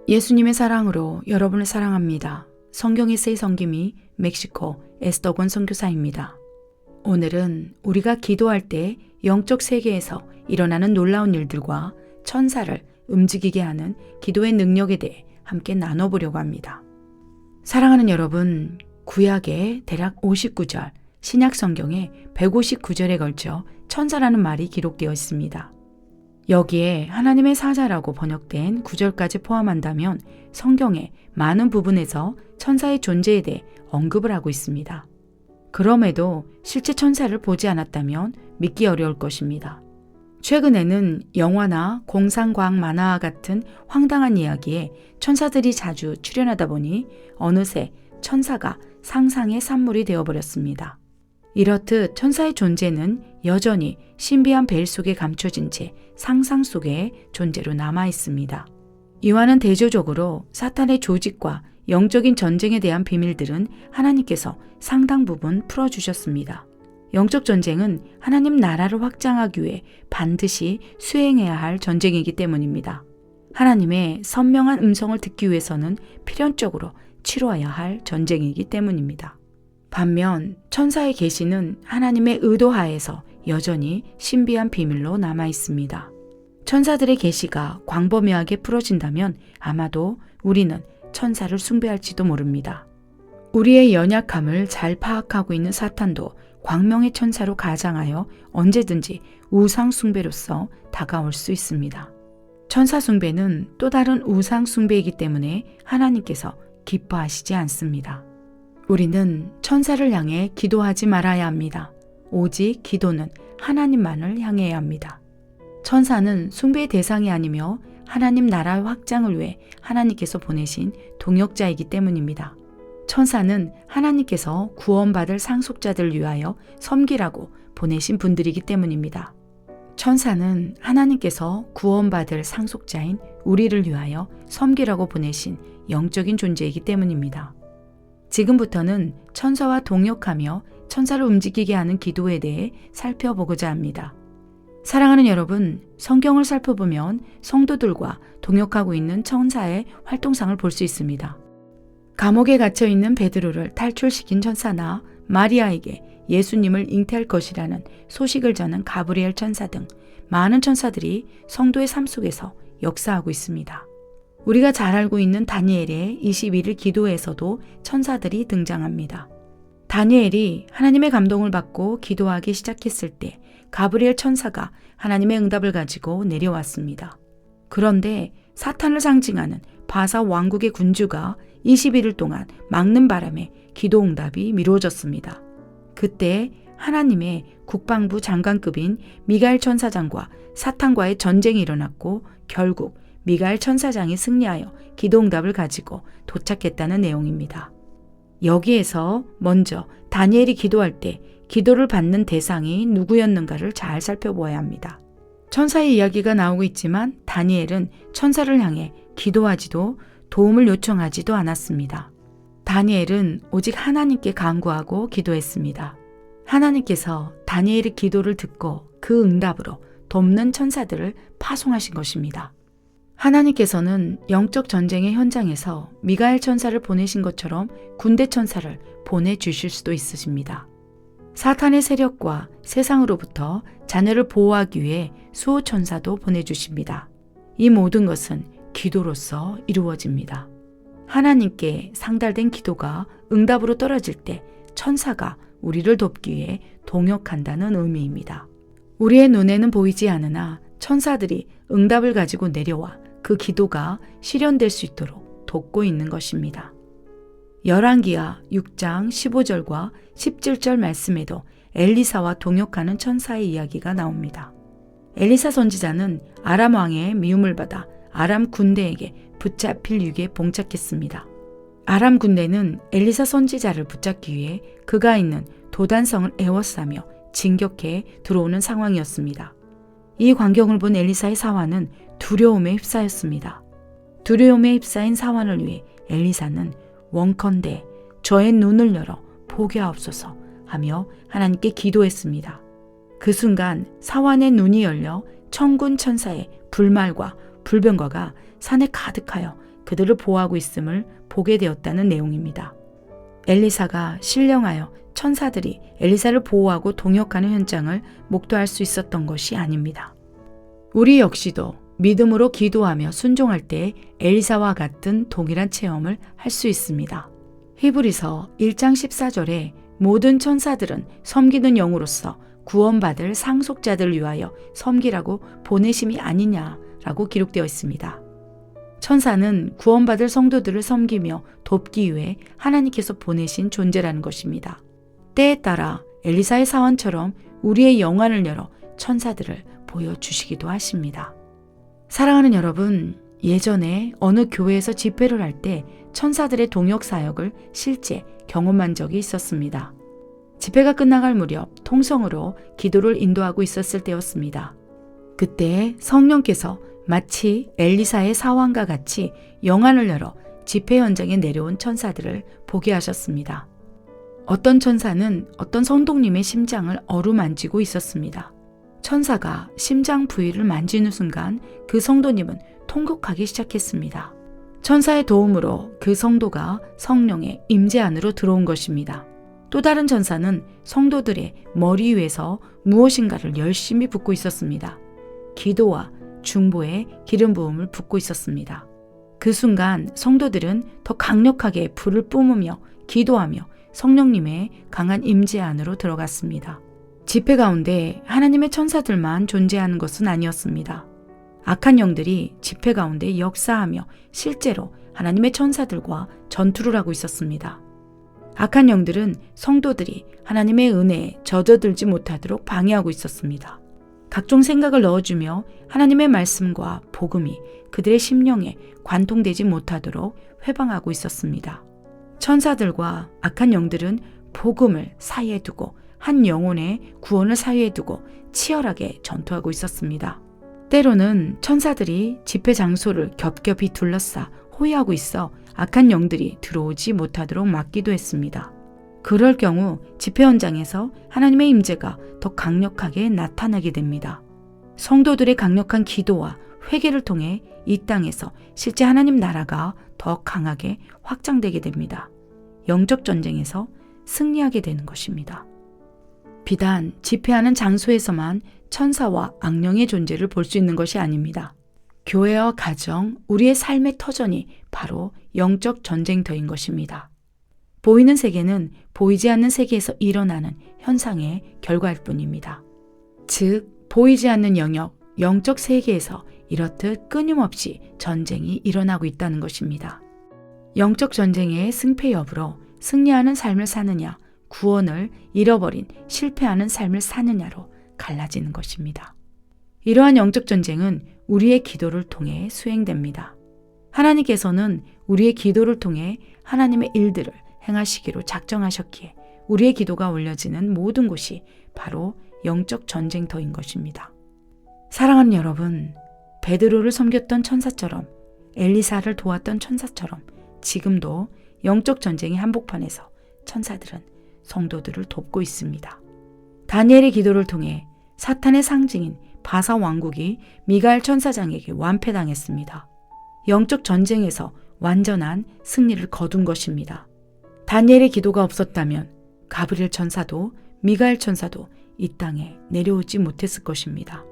예수님의 사랑으로 여러분을 사랑합니다. 성경에서의 성김이 멕시코 에스더곤 선교사입니다. 오늘은 우리가 기도할 때 영적 세계에서 일어나는 놀라운 일들과 천사를 움직이게 하는 기도의 능력에 대해 함께 나눠보려고 합니다. 사랑하는 여러분, 구약의 대략 59절, 신약 성경의 159절에 걸쳐 천사라는 말이 기록되어 있습니다. 여기에 하나님의 사자라고 번역된 9절까지 포함한다면 성경의 많은 부분에서 천사의 존재에 대해 언급을 하고 있습니다. 그럼에도 실제 천사를 보지 않았다면 믿기 어려울 것입니다. 최근에는 영화나 공상과학 만화와 같은 황당한 이야기에 천사들이 자주 출연하다 보니 어느새 천사가 상상의 산물이 되어버렸습니다. 이렇듯 천사의 존재는 여전히 신비한 베일 속에 감춰진 채 상상 속의 존재로 남아 있습니다. 이와는 대조적으로 사탄의 조직과 영적인 전쟁에 대한 비밀들은 하나님께서 상당 부분 풀어주셨습니다. 영적 전쟁은 하나님 나라를 확장하기 위해 반드시 수행해야 할 전쟁이기 때문입니다. 하나님의 선명한 음성을 듣기 위해서는 필연적으로 치러야 할 전쟁이기 때문입니다. 반면 천사의 계시는 하나님의 의도하에서 여전히 신비한 비밀로 남아 있습니다. 천사들의 계시가 광범위하게 풀어진다면 아마도 우리는 천사를 숭배할지도 모릅니다. 우리의 연약함을 잘 파악하고 있는 사탄도 광명의 천사로 가장하여 언제든지 우상 숭배로서 다가올 수 있습니다. 천사 숭배는 또 다른 우상 숭배이기 때문에 하나님께서 기뻐하시지 않습니다. 우리는 천사를 향해 기도하지 말아야 합니다. 오직 기도는 하나님만을 향해야 합니다. 천사는 숭배의 대상이 아니며 하나님 나라의 확장을 위해 하나님께서 보내신 동역자이기 때문입니다. 천사는 하나님께서 구원받을 상속자들을 위하여 섬기라고 보내신 분들이기 때문입니다. 천사는 하나님께서 구원받을 상속자인 우리를 위하여 섬기라고 보내신 영적인 존재이기 때문입니다. 지금부터는 천사와 동역하며 천사를 움직이게 하는 기도에 대해 살펴보고자 합니다. 사랑하는 여러분, 성경을 살펴보면 성도들과 동역하고 있는 천사의 활동상을 볼 수 있습니다. 감옥에 갇혀있는 베드로를 탈출시킨 천사나 마리아에게 예수님을 잉태할 것이라는 소식을 전한 가브리엘 천사 등 많은 천사들이 성도의 삶 속에서 역사하고 있습니다. 우리가 잘 알고 있는 다니엘의 21일 기도에서도 천사들이 등장합니다. 다니엘이 하나님의 감동을 받고 기도하기 시작했을 때 가브리엘 천사가 하나님의 응답을 가지고 내려왔습니다. 그런데 사탄을 상징하는 바사 왕국의 군주가 21일 동안 막는 바람에 기도 응답이 미뤄졌습니다. 그때 하나님의 국방부 장관급인 미가엘 천사장과 사탄과의 전쟁이 일어났고 결국 미가엘 천사장이 승리하여 기도 응답을 가지고 도착했다는 내용입니다. 여기에서 먼저 다니엘이 기도할 때 기도를 받는 대상이 누구였는가를 잘 살펴보아야 합니다. 천사의 이야기가 나오고 있지만 다니엘은 천사를 향해 기도하지도 도움을 요청하지도 않았습니다. 다니엘은 오직 하나님께 간구하고 기도했습니다. 하나님께서 다니엘의 기도를 듣고 그 응답으로 돕는 천사들을 파송하신 것입니다. 하나님께서는 영적 전쟁의 현장에서 미가엘 천사를 보내신 것처럼 군대 천사를 보내주실 수도 있으십니다. 사탄의 세력과 세상으로부터 자녀를 보호하기 위해 수호 천사도 보내주십니다. 이 모든 것은 기도로서 이루어집니다. 하나님께 상달된 기도가 응답으로 떨어질 때 천사가 우리를 돕기 위해 동역한다는 의미입니다. 우리의 눈에는 보이지 않으나 천사들이 응답을 가지고 내려와 그 기도가 실현될 수 있도록 돕고 있는 것입니다. 열왕기하 6장 15절과 17절 말씀에도 엘리사와 동역하는 천사의 이야기가 나옵니다. 엘리사 선지자는 아람 왕의 미움을 받아 아람 군대에게 붙잡힐 유기에 봉착했습니다. 아람 군대는 엘리사 선지자를 붙잡기 위해 그가 있는 도단성을 에워싸며 진격해 들어오는 상황이었습니다. 이 광경을 본 엘리사의 사환은 두려움에 휩싸였습니다. 두려움에 휩싸인 사환을 위해 엘리사는 원컨대 저의 눈을 열어 보게 하옵소서 하며 하나님께 기도했습니다. 그 순간 사환의 눈이 열려 천군 천사의 불말과 불병거가 산에 가득하여 그들을 보호하고 있음을 보게 되었다는 내용입니다. 엘리사가 신령하여 천사들이 엘리사를 보호하고 동역하는 현장을 목도할 수 있었던 것이 아닙니다. 우리 역시도 믿음으로 기도하며 순종할 때 엘리사와 같은 동일한 체험을 할 수 있습니다. 히브리서 1장 14절에 모든 천사들은 섬기는 영으로서 구원받을 상속자들을 위하여 섬기라고 보내심이 아니냐라고 기록되어 있습니다. 천사는 구원받을 성도들을 섬기며 돕기 위해 하나님께서 보내신 존재라는 것입니다. 때에 따라 엘리사의 사원처럼 우리의 영안을 열어 천사들을 보여주시기도 하십니다. 사랑하는 여러분, 예전에 어느 교회에서 집회를 할 때 천사들의 동역 사역을 실제 경험한 적이 있었습니다. 집회가 끝나갈 무렵 통성으로 기도를 인도하고 있었을 때였습니다. 그때 성령께서 마치 엘리사의 사원과 같이 영안을 열어 집회 현장에 내려온 천사들을 보게 하셨습니다. 어떤 천사는 어떤 성도님의 심장을 어루만지고 있었습니다. 천사가 심장 부위를 만지는 순간 그 성도님은 통곡하기 시작했습니다. 천사의 도움으로 그 성도가 성령의 임재 안으로 들어온 것입니다. 또 다른 천사는 성도들의 머리 위에서 무엇인가를 열심히 붓고 있었습니다. 기도와 중보에 기름 부음을 붓고 있었습니다. 그 순간 성도들은 더 강력하게 불을 뿜으며 기도하며 성령님의 강한 임재 안으로 들어갔습니다. 집회 가운데 하나님의 천사들만 존재하는 것은 아니었습니다. 악한 영들이 집회 가운데 역사하며 실제로 하나님의 천사들과 전투를 하고 있었습니다. 악한 영들은 성도들이 하나님의 은혜에 젖어들지 못하도록 방해하고 있었습니다. 각종 생각을 넣어주며 하나님의 말씀과 복음이 그들의 심령에 관통되지 못하도록 회방하고 있었습니다. 천사들과 악한 영들은 복음을 사이에 두고 한 영혼의 구원을 사이에 두고 치열하게 전투하고 있었습니다. 때로는 천사들이 집회 장소를 겹겹이 둘러싸 호위하고 있어 악한 영들이 들어오지 못하도록 막기도 했습니다. 그럴 경우 집회 현장에서 하나님의 임재가 더 강력하게 나타나게 됩니다. 성도들의 강력한 기도와 회개를 통해 이 땅에서 실제 하나님 나라가 더 강하게 확장되게 됩니다. 영적 전쟁에서 승리하게 되는 것입니다. 비단 집회하는 장소에서만 천사와 악령의 존재를 볼 수 있는 것이 아닙니다. 교회와 가정, 우리의 삶의 터전이 바로 영적 전쟁터인 것입니다. 보이는 세계는 보이지 않는 세계에서 일어나는 현상의 결과일 뿐입니다. 즉, 보이지 않는 영역, 영적 세계에서 이렇듯 끊임없이 전쟁이 일어나고 있다는 것입니다. 영적 전쟁의 승패 여부로 승리하는 삶을 사느냐, 구원을 잃어버린 실패하는 삶을 사느냐로 갈라지는 것입니다. 이러한 영적 전쟁은 우리의 기도를 통해 수행됩니다. 하나님께서는 우리의 기도를 통해 하나님의 일들을 행하시기로 작정하셨기에 우리의 기도가 올려지는 모든 곳이 바로 영적 전쟁터인 것입니다. 사랑하는 여러분, 베드로를 섬겼던 천사처럼 엘리사를 도왔던 천사처럼 지금도 영적 전쟁의 한복판에서 천사들은 성도들을 돕고 있습니다. 다니엘의 기도를 통해 사탄의 상징인 바사 왕국이 미가엘 천사장에게 완패당했습니다. 영적 전쟁에서 완전한 승리를 거둔 것입니다. 다니엘의 기도가 없었다면 가브리엘 천사도 미가엘 천사도 이 땅에 내려오지 못했을 것입니다.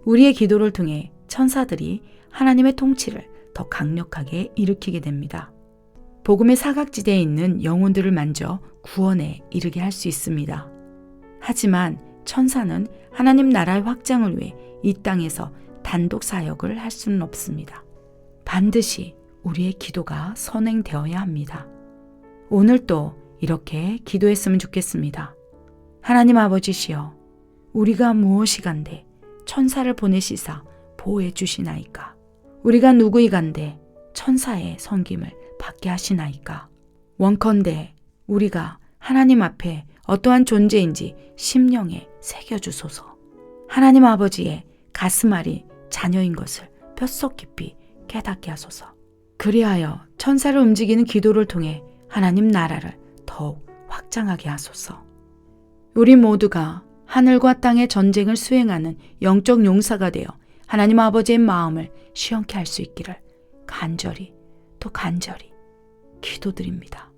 우리의 기도를 통해 천사들이 하나님의 통치를 더 강력하게 일으키게 됩니다. 복음의 사각지대에 있는 영혼들을 만져 구원에 이르게 할 수 있습니다. 하지만 천사는 하나님 나라의 확장을 위해 이 땅에서 단독 사역을 할 수는 없습니다. 반드시 우리의 기도가 선행되어야 합니다. 오늘도 이렇게 기도했으면 좋겠습니다. 하나님 아버지시여, 우리가 무엇이간데 천사를 보내시사 보호해 주시나이까? 우리가 누구이간데 천사의 섬김을 받게 하시나이까? 원컨대 우리가 하나님 앞에 어떠한 존재인지 심령에 새겨주소서. 하나님 아버지의 가슴앓이 자녀인 것을 뼛속 깊이 깨닫게 하소서. 그리하여 천사를 움직이는 기도를 통해 하나님 나라를 더욱 확장하게 하소서. 우리 모두가 하늘과 땅의 전쟁을 수행하는 영적 용사가 되어 하나님 아버지의 마음을 시원케 할 수 있기를 간절히 또 간절히 기도드립니다.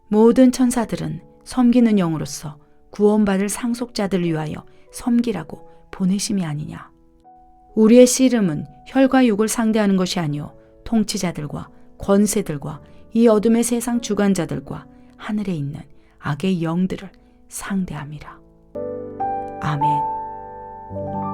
모든 천사들은 섬기는 영으로서 구원받을 상속자들을 위하여 섬기라고 보내심이 아니냐. 우리의 씨름은 혈과 육을 상대하는 것이 아니요 통치자들과 권세들과 이 어둠의 세상 주관자들과 하늘에 있는 악의 영들을 상대함이라. 아멘.